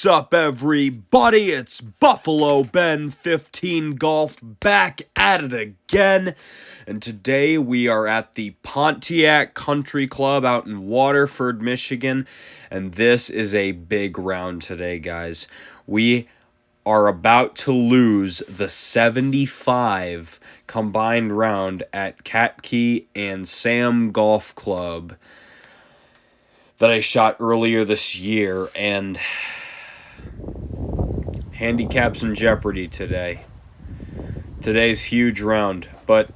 What's up, everybody? It's Buffalo Ben 15 Golf back at it again. And today we are at the Pontiac Country Club out in Waterford, Michigan. And this is a big round today, guys. We are about to lose the 75 combined round at Cat Key and Sam Golf Club that I shot earlier this year, and handicap's in jeopardy today. Today's huge round, but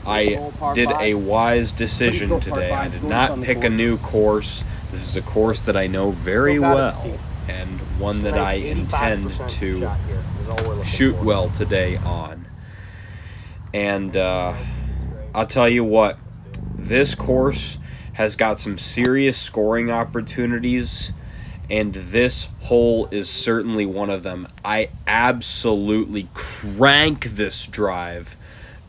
I did a wise decision today. I did not pick a new course. This is a course that I know very well, and one that I intend to shoot well today on. And I'll tell you what, this course has got some serious scoring opportunities, and this hole is certainly one of them. I absolutely crank this drive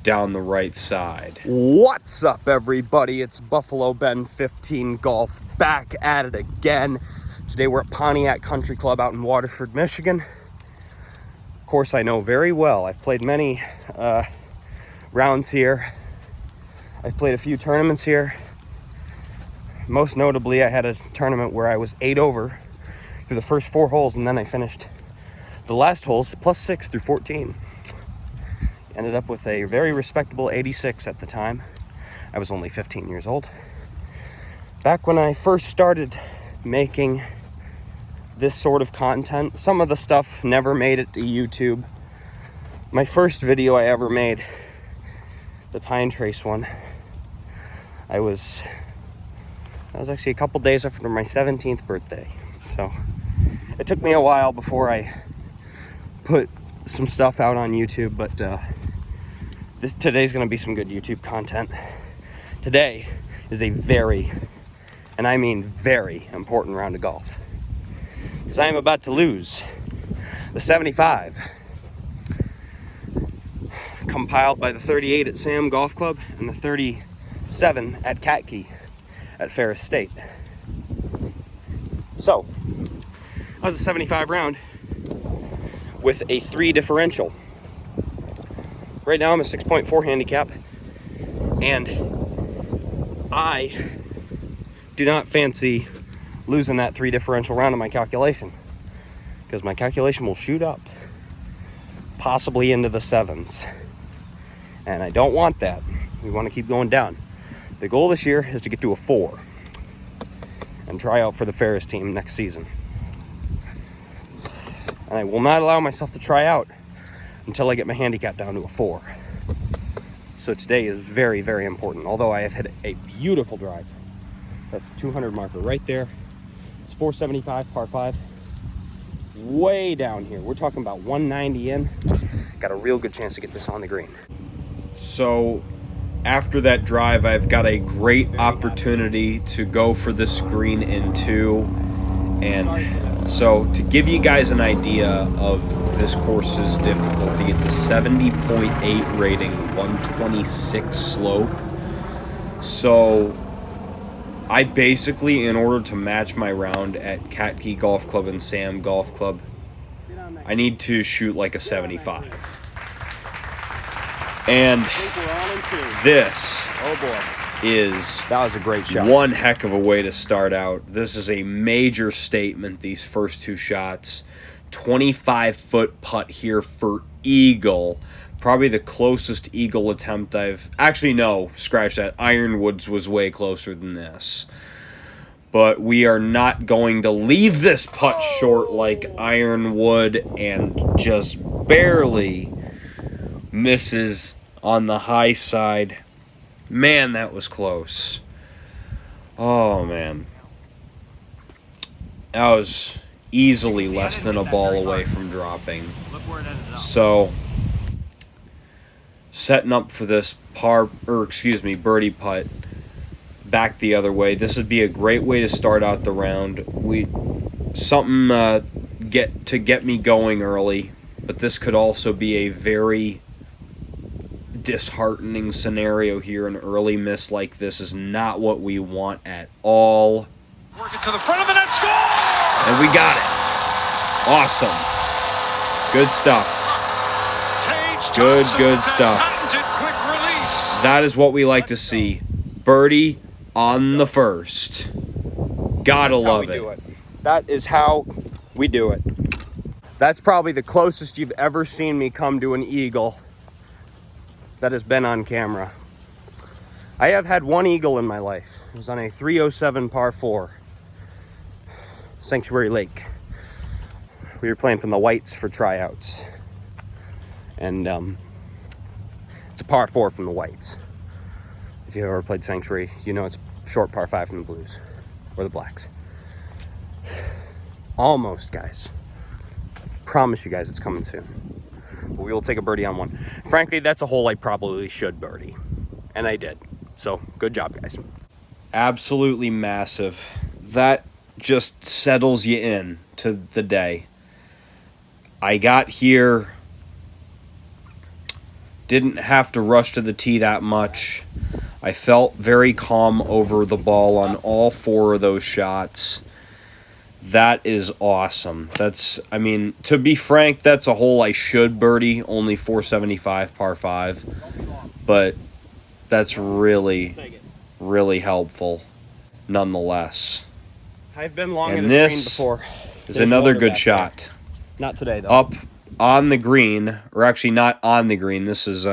down the right side. What's up, everybody? It's Buffalo Ben 15 Golf back at it again. Today we're at Pontiac Country Club out in Waterford, Michigan. Course I know very well. I've played many rounds here. I've played a few tournaments here. Most notably, I had a tournament where I was 8 over through the first 4 holes, and then I finished the last holes +6 through 14. Ended up with a very respectable 86 at the time. I was only 15 years old. Back when I first started making this sort of content, some of the stuff never made it to YouTube. My first video I ever made, the Pine Trace one, I was actually a couple days after my 17th birthday. So it took me a while before I put some stuff out on YouTube, but today's going to be some good YouTube content. Today is a very, and I mean very, important round of golf, because I am about to lose the 75 compiled by the 38 at Sam Golf Club and the 37 at Cat Key at Ferris State. So, that was a 75 round with a 3 differential. Right now I'm a 6.4 handicap, and I do not fancy losing that 3 differential round in my calculation, because my calculation will shoot up, possibly into the 7s, and I don't want that. We want to keep going down. The goal this year is to get to a 4 and try out for the Ferris team next season. And I will not allow myself to try out until I get my handicap down to a 4. So today is very, very important. Although I have hit a beautiful drive. That's the 200 marker right there. It's 475 par 5. Way down here. We're talking about 190 in. Got a real good chance to get this on the green. So after that drive, I've got a great opportunity to go for this green in 2. And so to give you guys an idea of this course's difficulty, it's a 70.8 rating, 126 slope. So I basically, in order to match my round at Cat Key Golf Club and Sam Golf Club, I need to shoot like a 75. And this is, that was a great shot. One heck of a way to start out. This is a major statement, these first 2 shots. 25-foot putt here for eagle. Probably the closest eagle attempt actually, no, scratch that. Ironwoods was way closer than this. But we are not going to leave this putt short like Ironwood, and just barely misses on the high side. Man, that was close. Oh, man. That was easily less than a ball away from dropping. So, setting up for this birdie putt back the other way. This would be a great way to start out the round. Something get me going early, but this could also be a very disheartening scenario here. An early miss like this is not what we want at all. Work it to the front of the net, score! And we got it. Awesome. Good stuff. Good stuff. That is what we like to see. Birdie on the first. Gotta love it. That is how we do it. That's probably the closest you've ever seen me come to an eagle that has been on camera. I have had one eagle in my life. It was on a 307 par 4. Sanctuary Lake. We were playing from the whites for tryouts. And it's a par 4 from the whites. If you've ever played Sanctuary, you know it's a short par 5 from the blues. Or the blacks. Almost, guys. Promise you guys it's coming soon. But we will take a birdie on one. Frankly, that's a hole I probably should birdie. And I did. So, good job, guys. Absolutely massive. That just settles you in to the day. I got here, didn't have to rush to the tee that much. I felt very calm over the ball on all 4 of those shots. That is awesome. That's, I mean, to be frank, that's a hole I should birdie, only 475 par 5. But that's really, really helpful nonetheless. I've been long in the green before. Is another good shot. Not today, though. Up on the green, or actually not on the green. This is,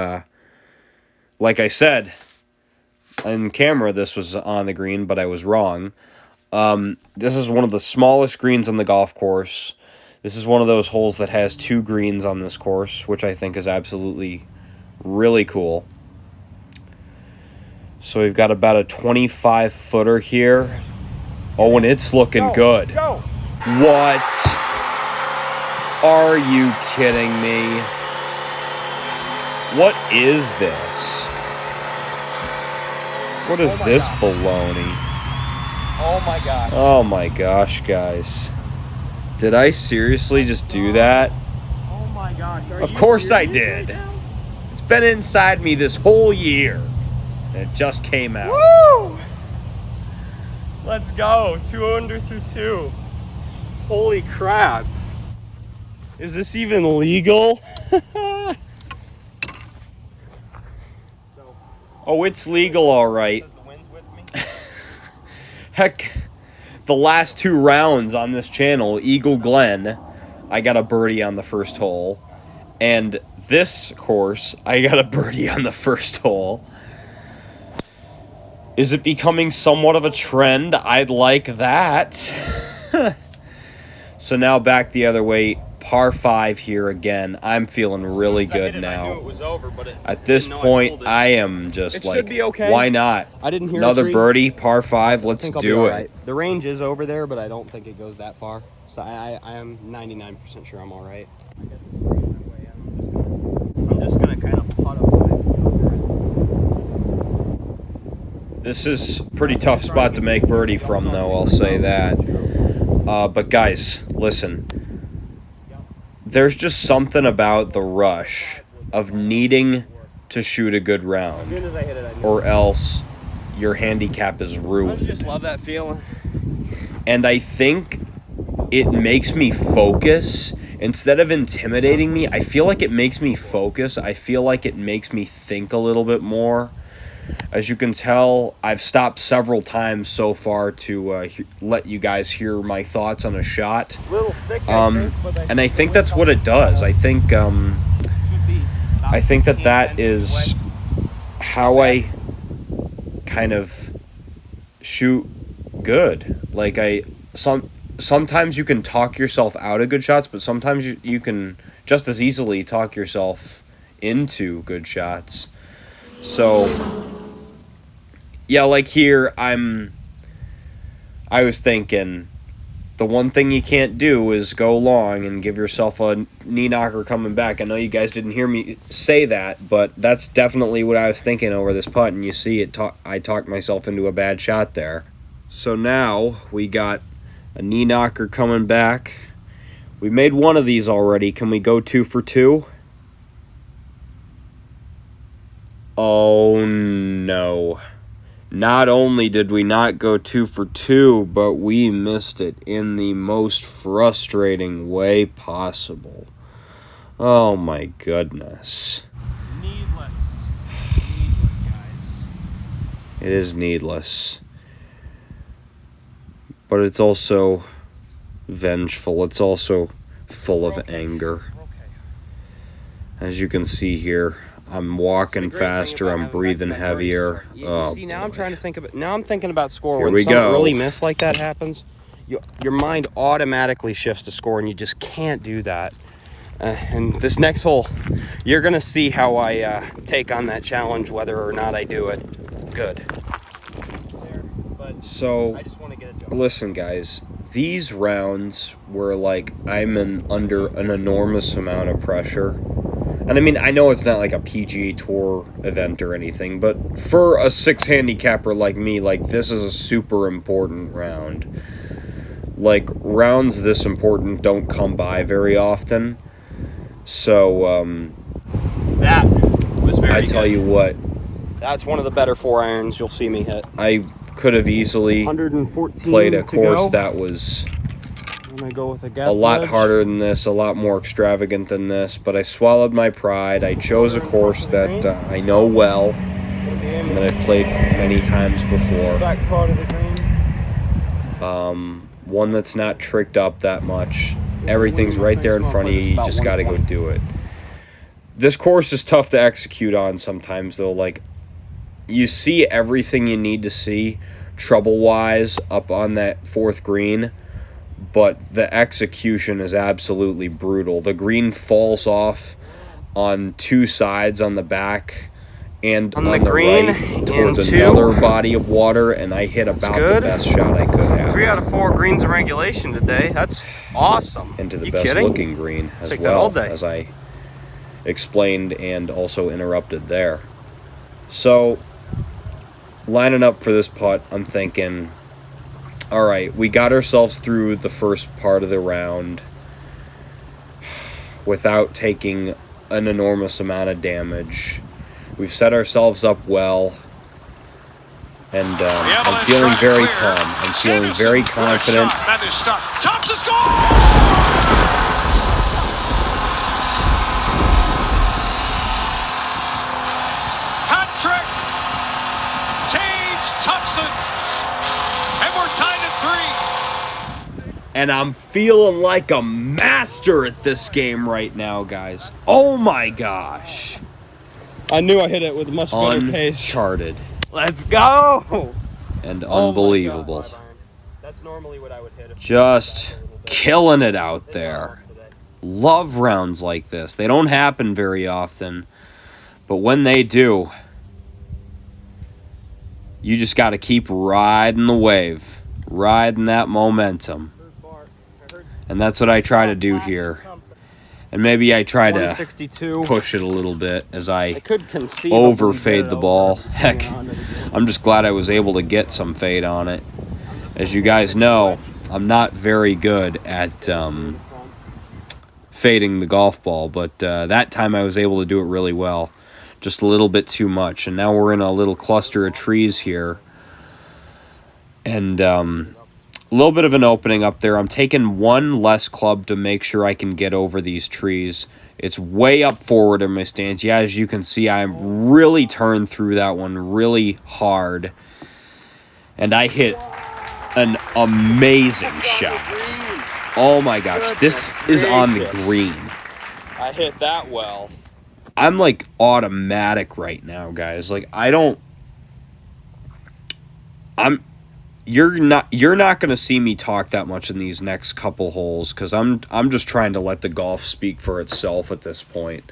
like I said, on camera this was on the green, but I was wrong. This is one of the smallest greens on the golf course. This is one of those holes that has 2 greens on this course, which I think is absolutely really cool. So we've got about a 25-footer here. Oh, and it's looking good. Go. What? Are you kidding me? What is this? What is this baloney? Oh my gosh. Oh my gosh, guys. Did I seriously just do that? Oh my gosh. Of course I did. It's been inside me this whole year. And it just came out. Woo! Let's go. 2 under through 2. Holy crap. Is this even legal? Oh, it's legal, all right. Heck, the last 2 rounds on this channel, Eagle Glen, I got a birdie on the first hole. And this course, I got a birdie on the first hole. Is it becoming somewhat of a trend? I'd like that. So now back the other way, par 5 here again. I'm feeling really good now. I knew it was over, but at this point, I am just like, be okay. Why not? I didn't hear another birdie, par 5. Let's do it. Right. The range is over there, but I don't think it goes that far. So I am 99% sure I'm all right. I'm just gonna kind of putt up. This is a pretty tough spot to make birdie from, though. I'll say that. But guys, listen. There's just something about the rush of needing to shoot a good round, or else your handicap is ruined. I just love that feeling. And I think it makes me focus. Instead of intimidating me, I feel like it makes me focus. I feel like it makes me think a little bit more. As you can tell, I've stopped several times so far to let you guys hear my thoughts on a shot. Little thick, and I think that's what it does. I think that is how I kind of shoot good. Like sometimes you can talk yourself out of good shots, but sometimes you can just as easily talk yourself into good shots. So yeah, like here, I was thinking, the one thing you can't do is go long and give yourself a knee knocker coming back. I know you guys didn't hear me say that, but that's definitely what I was thinking over this putt, and you see it. I talked myself into a bad shot there. So now we got a knee knocker coming back. We made one of these already. Can we go 2 for 2? Oh no. Not only did we not go 2 for 2, but we missed it in the most frustrating way possible. Oh my goodness. Needless. Needless, guys. It is needless. But it's also vengeful. It's also full of anger. As you can see here, I'm walking faster, I'm breathing heavier. Oh, see, now I'm trying to think about. Now I'm thinking about score. Here When we something go. really miss like that happens, your mind automatically shifts to score, and you just can't do that. And this next hole, you're gonna see how I take on that challenge, whether or not I do it. Good. So, I just want to get it done. listen, guys. These rounds were like I'm under an enormous amount of pressure. And I mean, I know it's not like a PGA Tour event or anything, but for a 6 handicapper like me, like this is a super important round. Like rounds this important don't come by very often. So That was very I tell you what, That's one of the better 4-irons you'll see me hit. I could have easily 114 played a to course go. that was I'm gonna go with a gap a lot wedge. harder than this, a lot more extravagant than this, but I swallowed my pride. I chose a course that I know well and that I've played many times before. Back part of the green. One that's not tricked up that much. Everything's right there in front of you. You just got to go do it. This course is tough to execute on sometimes, though. Like, you see everything you need to see trouble-wise up on that 4th green, but the execution is absolutely brutal. The green falls off on 2 sides on the back and on the green, right towards in 2. another body of water, and I hit about the best shot I could have. 3 out of 4 greens in regulation today. That's awesome. Into the You best kidding? looking green as Take that all well, day. as I explained and also interrupted there. So, lining up for this putt, I'm thinking, all right, we got ourselves through the first part of the round without taking an enormous amount of damage. We've set ourselves up well, and I'm feeling very calm. I'm feeling very confident. That is stuck. Thompson scores! Hat trick! Tage Thompson! And we're tied at 3. And I'm feeling like a master at this game right now, guys. Oh my gosh. I knew I hit it with a much better pace. Uncharted Let's go! and Oh my unbelievable. God, 5-iron. That's normally what I would hit. Just killing it out there. Love rounds like this. They don't happen very often, but when they do, you just got to keep riding the wave, riding that momentum. And that's what I try to do here. And maybe I try to 162. push it a little bit as I could conceivably overfade get the it ball. over. Heck, I'm just glad I was able to get some fade on it. As you guys know, I'm not very good at fading the golf ball, but that time I was able to do it really well. Just a little bit too much. And now we're in a little cluster of trees here. And a little bit of an opening up there. I'm taking one less club to make sure I can get over these trees. It's way up forward in my stance. Yeah, as you can see, I'm really turned through that one really hard. And I hit an amazing shot. Oh my gosh, this is on the green. I hit that well. I'm like automatic right now, guys. Like you're not going to see me talk that much in these next couple holes cuz I'm just trying to let the golf speak for itself at this point.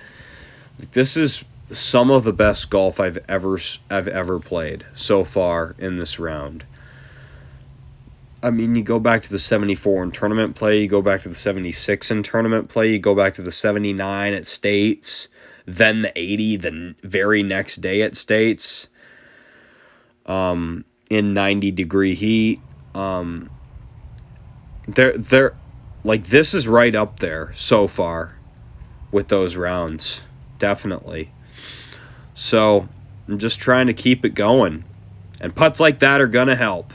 This is some of the best golf I've ever played so far in this round. I mean, you go back to the 74 in tournament play, you go back to the 76 in tournament play, you go back to the 79 at States, then the 80 the very next day at States. In 90-degree heat. They're like, this is right up there so far with those rounds. Definitely. So I'm just trying to keep it going. And putts like that are going to help.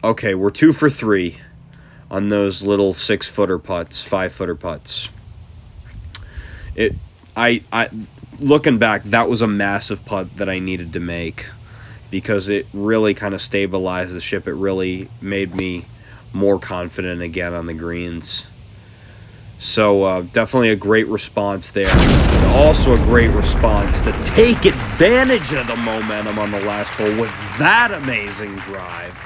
Okay, we're 2 for 3 on those little 6-footer putts, 5-footer putts. Looking back, that was a massive putt that I needed to make because it really kind of stabilized the ship. It really made me more confident again on the greens. So definitely a great response there. And also a great response to take advantage of the momentum on the last hole with that amazing drive.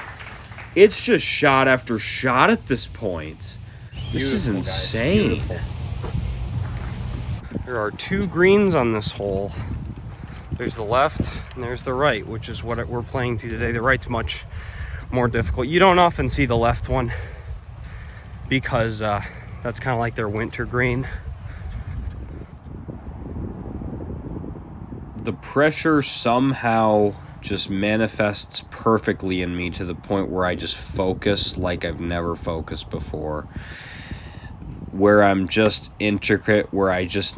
It's just shot after shot at this point. This is insane. There are 2 greens on this hole. There's the left and there's the right, which is what we're playing to today. The right's much more difficult. You don't often see the left one because that's kind of like their winter green. The pressure somehow just manifests perfectly in me to the point where I just focus like I've never focused before. Where I'm just intricate, where I just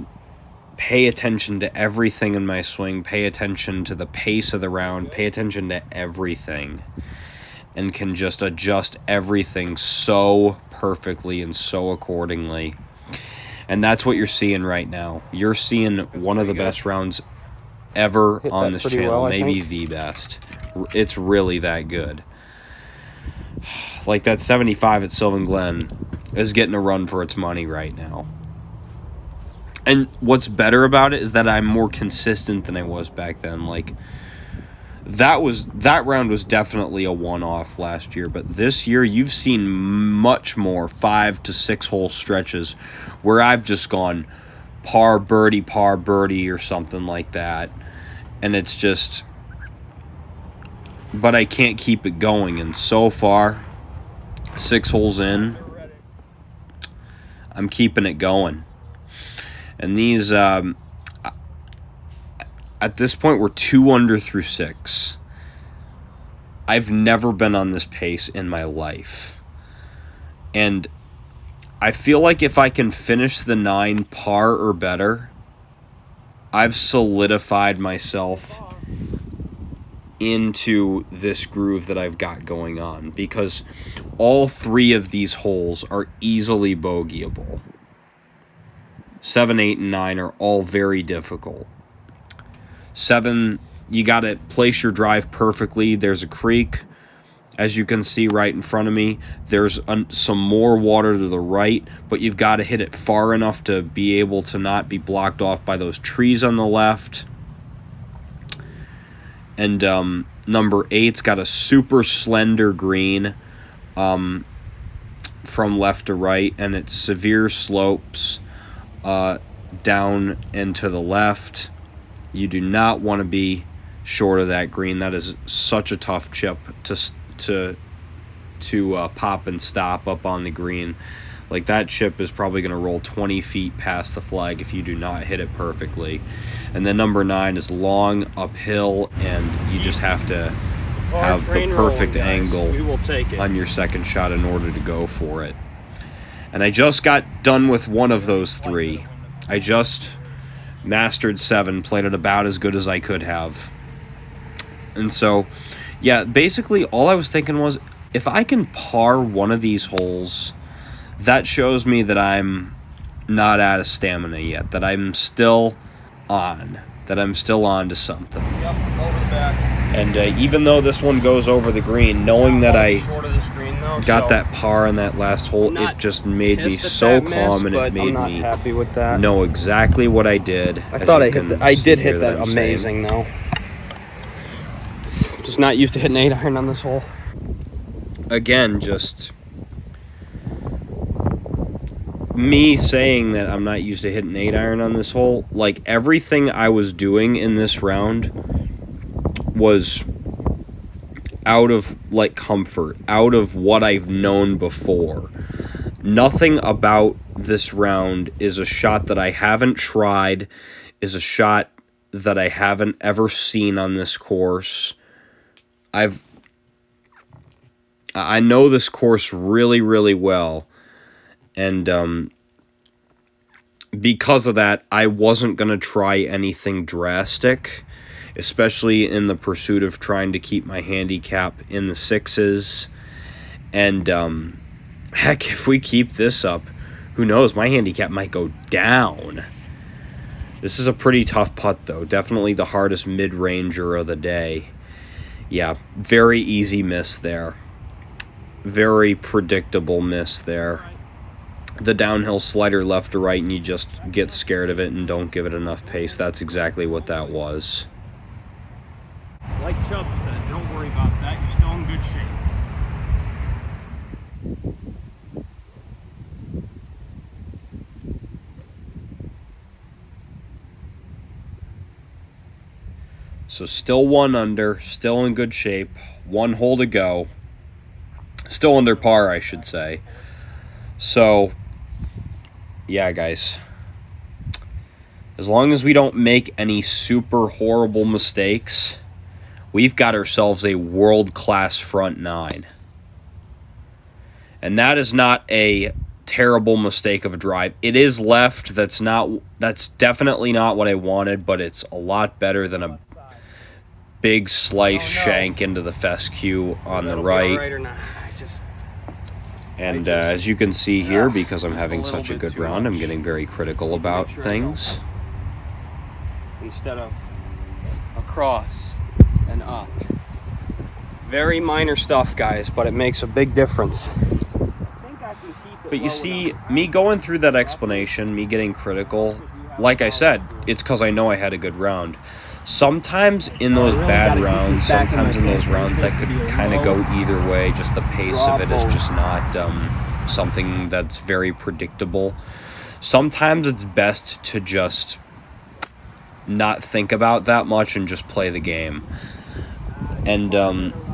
pay attention to everything in my swing, pay attention to the pace of the round, pay attention to everything, and can just adjust everything so perfectly and so accordingly. And that's what you're seeing right now. You're seeing one of the best rounds ever on this channel, maybe the best. It's really that good. Like that 75 at Sylvan Glen is getting a run for its money right now. And what's better about it is that I'm more consistent than I was back then. Like that round was definitely a one-off last year, but this year you've seen much more 5 to 6 hole stretches where I've just gone par birdie or something like that. And it's just, but I can't keep it going. And so far, 6 holes in, I'm keeping it going. And these, at this point, we're 2 under through 6. I've never been on this pace in my life. And I feel like if I can finish the 9 par or better, I've solidified myself into this groove that I've got going on. Because all 3 of these holes are easily bogeyable. 7, 8, and 9 are all very difficult. 7, you got to place your drive perfectly. There's a creek, as you can see right in front of me. There's some more water to the right, but you've got to hit it far enough to be able to not be blocked off by those trees on the left. And number 8's got a super slender green from left to right, and it's severe slopes down and to the left. You do not want to be short of that green. That is such a tough chip to pop and stop up on the green. Like that chip is probably going to roll 20 feet past the flag if you do not hit it perfectly. And then number 9 is long uphill, and you just have to have the perfect angle on your second shot in order to go for it. And I just got done with one of those 3. I just mastered 7, played it about as good as I could have. And so, yeah, basically all I was thinking was, if I can par one of these holes, that shows me that I'm not out of stamina yet, that I'm still on, to something. Yep, over the back. And even though this one goes over the green, knowing that I got so that par on that last hole, it just made me so calm, and it made me happy with that. know exactly what I did. I thought I did hit that amazing though. Just not used to hitting 8-iron on this hole. Again, just me saying that I'm not used to hitting 8-iron on this hole, like everything I was doing in this round was out of like comfort, out of what I've known before. Nothing about this round is a shot that I haven't tried, is a shot that I haven't ever seen on this course. I know this course really, really well, and because of that, I wasn't going to try anything drastic, especially in the pursuit of trying to keep my handicap in the 6s. And heck, if we keep this up, who knows, my handicap might go down. This is a pretty tough putt, though. Definitely the hardest mid-ranger of the day. Yeah, very easy miss there. Very predictable miss there. The downhill slider left to right, and you just get scared of it and don't give it enough pace. That's exactly what that was. Like Chubb said, don't worry about that. You're still in good shape. So still 1 under, still in good shape. 1 hole to go. Still under par, I should say. So, yeah, guys. As long as we don't make any super horrible mistakes, we've got ourselves a world-class front 9. And that is not a terrible mistake of a drive. It is left. That's definitely not what I wanted, but it's a lot better than a big slice shank into the fescue on the right. And as you can see here, because I'm having such a good round, I'm getting very critical about things. Instead of across and up. Very minor stuff, guys, but it makes a big difference. But you see, me going through that explanation, me getting critical, like I said, it's because I know I had a good round. Sometimes in those bad rounds, sometimes in those rounds that could kind of go either way, just the pace of it is just not something that's very predictable. Sometimes it's best to just not think about that much and just play the game. And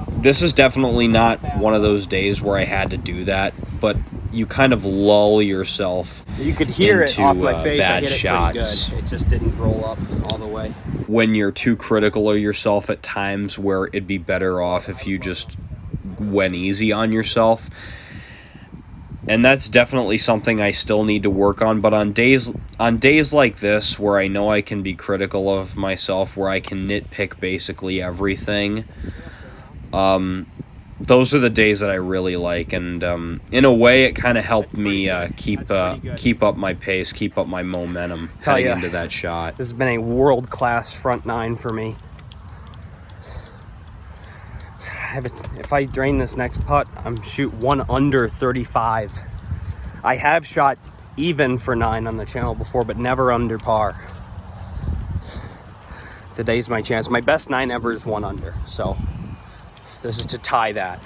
this is definitely not one of those days where I had to do that, but you kind of lull yourself. You could hear it off my face. Bad I hit shots. It pretty good. It just didn't roll up all the way. When you're too critical of yourself at times, where it'd be better off if you just went easy on yourself. And that's definitely something I still need to work on. But on days like this, where I know I can be critical of myself, where I can nitpick basically everything, those are the days that I really like. And in a way, it kind of helped me keep up my pace, keep up my momentum heading into that shot. This has been a world-class front 9 for me. If I drain this next putt, I'm shoot 1 under 35. I have shot even for 9 on the channel before, but never under par. Today's my chance. My best 9 ever is 1 under, so this is to tie that.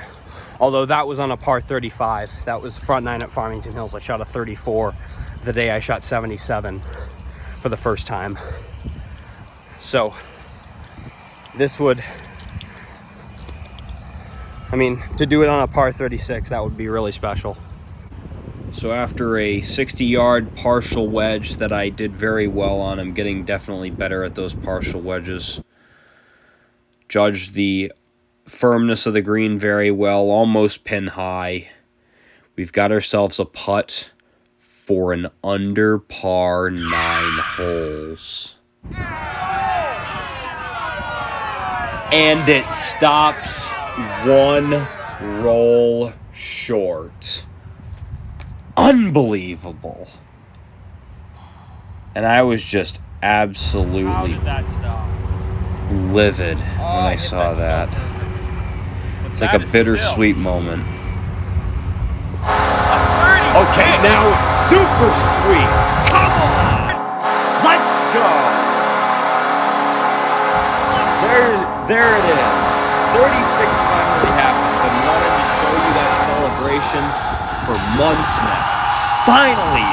Although that was on a par 35. That was front 9 at Farmington Hills. I shot a 34 the day I shot 77 for the first time. So this would, I mean, to do it on a par 36, that would be really special. So after a 60-yard partial wedge that I did very well on, I'm getting definitely better at those partial wedges. Judged the firmness of the green very well, almost pin high. We've got ourselves a putt for an under par 9 holes. And it stops 1 roll short. Unbelievable. And I was just absolutely livid when I saw that. It's like a bittersweet moment. Okay, now it's super sweet. Come on. Let's go. There it is. 36 finally happened. Been wanting to show you that celebration for months now. Finally.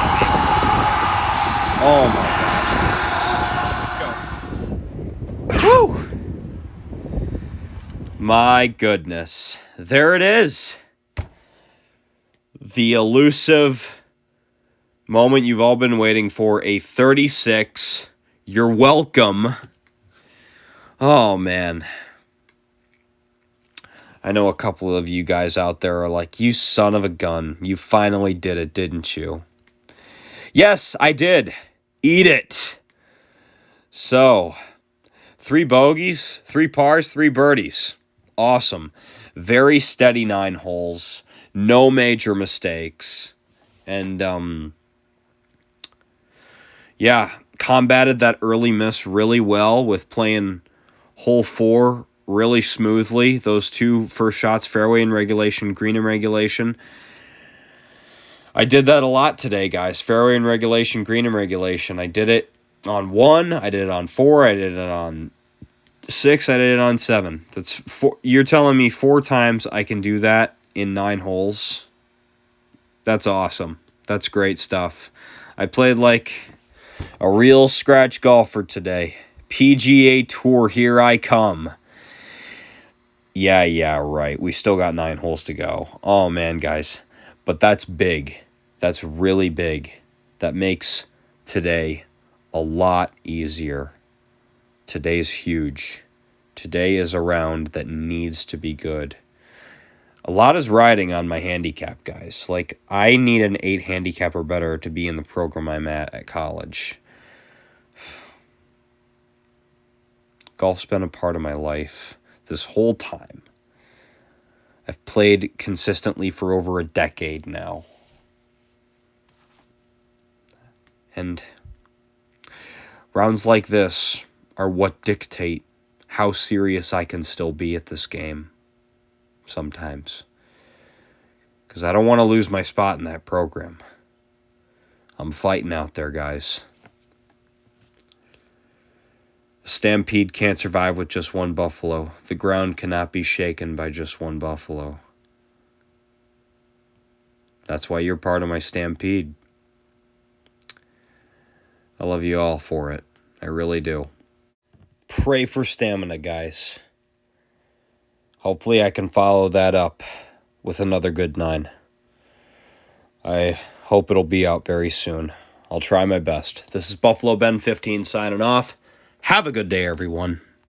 Oh my gosh. Let's go. Whew. My goodness. There it is. The elusive moment you've all been waiting for. A 36. You're welcome. Oh, man. I know a couple of you guys out there are like, you son of a gun. You finally did it, didn't you? Yes, I did. Eat it. So, 3 bogeys, 3 pars, 3 birdies. Awesome. Very steady 9 holes. No major mistakes. And, yeah, combated that early miss really well with playing hole 4 really smoothly. Those 2 first shots, fairway in regulation, green in regulation. I did that a lot today, guys. Fairway in regulation, green in regulation. I did it on 1, I did it on 4, I did it on 6, I did it on 7. That's 4. You're telling me 4 times I can do that in 9 holes? That's awesome. That's great stuff. I played like a real scratch golfer today. PGA Tour, here I come. Yeah, right. We still got 9 holes to go. Oh, man, guys. But that's big. That's really big. That makes today a lot easier. Today's huge. Today is a round that needs to be good. A lot is riding on my handicap, guys. Like, I need an 8 handicap or better to be in the program I'm at college. Golf's been a part of my life this whole time. I've played consistently for over a decade now. And rounds like this are what dictate how serious I can still be at this game sometimes. Because I don't want to lose my spot in that program. I'm fighting out there, guys. A stampede can't survive with just one buffalo. The ground cannot be shaken by just one buffalo. That's why you're part of my stampede. I love you all for it. I really do. Pray for stamina, guys. Hopefully I can follow that up with another good 9. I hope it'll be out very soon. I'll try my best. This is Buffalo Ben 15 signing off. Have a good day, everyone.